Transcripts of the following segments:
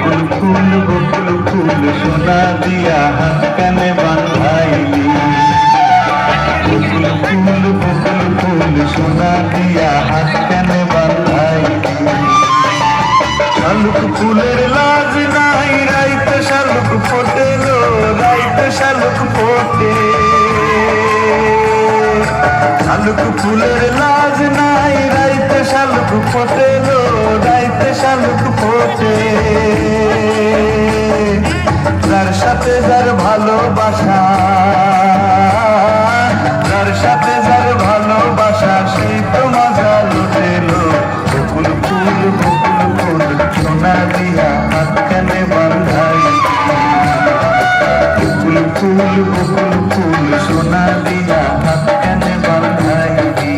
ফুল বকুল ফুল সোনা দিয়া হাত কানে বাঁধাইলি। বকুল ফুল বকুল ফুল সোনা দিয়া হাত কানে বাঁধাইলি। শালুক ফুলের লাজ নাই রাইতে শালুক ফোটে লো, রাইতে শালুক ফোটে। শালুক ফুলের লাজ নাই রাইতে শালুক ফোটে লো, রাইতে শালুক ফোটে। যার সাথে যার ভালোবাসা, যার সাথে যার ভালোবাসা সেই তো মজা লুটেলো। বকুল ফুল বকুল ফুল সোনা দিয়া হাত কানে বাঁধাইলি। বকুল ফুল বকুল ফুল সোনা দিয়া হাত কানে বাঁধাইলি।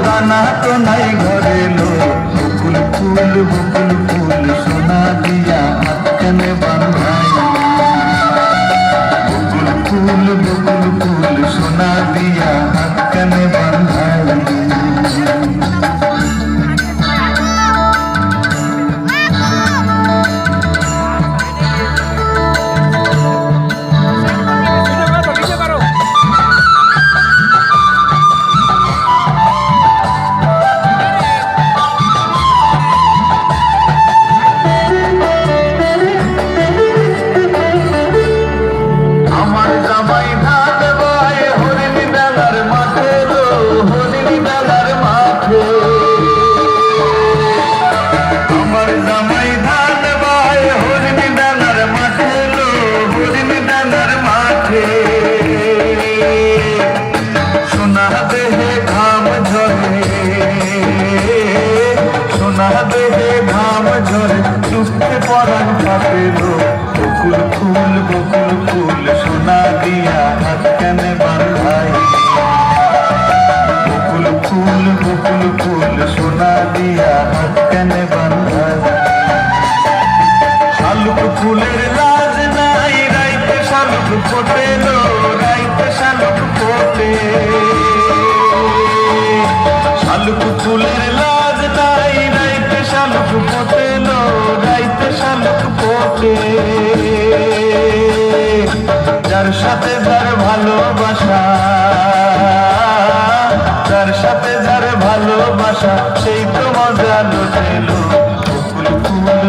দানা তো নাই ঘরে লো। বকুল ফুল বকুল ফুল সোনা দিয়া হাত কানে বাঁধাইলি। বকুল ফুল বকুল ফুল সোনা দিয়া হাত কানে বাঁধাইলি। সোনা দেহে ঘাম ঝরে দুঃখে পরাণ কাঁপেলো। বকুল ফুল বকুল ফুল সোনা দিয়া হাত কানে বাঁধাইলি। বকুল ফুল বকুল ফুল সোনা দিয়া হাত কানে বাঁধাইলি। শালুক ফুলের লাজ নাই রাইতে শালুক ফোটে লো, রাইতে শালুক ফোটে। শালুক ফুলের লাজ নাই রাইতে শালুক ফোটে লো, রাইতে শালুক ফোটে। যার সাথে যার ভালোবাসা, যার সাথে যার ভালোবাসা সেই তো মজা লুটেলো। বকুল ফুল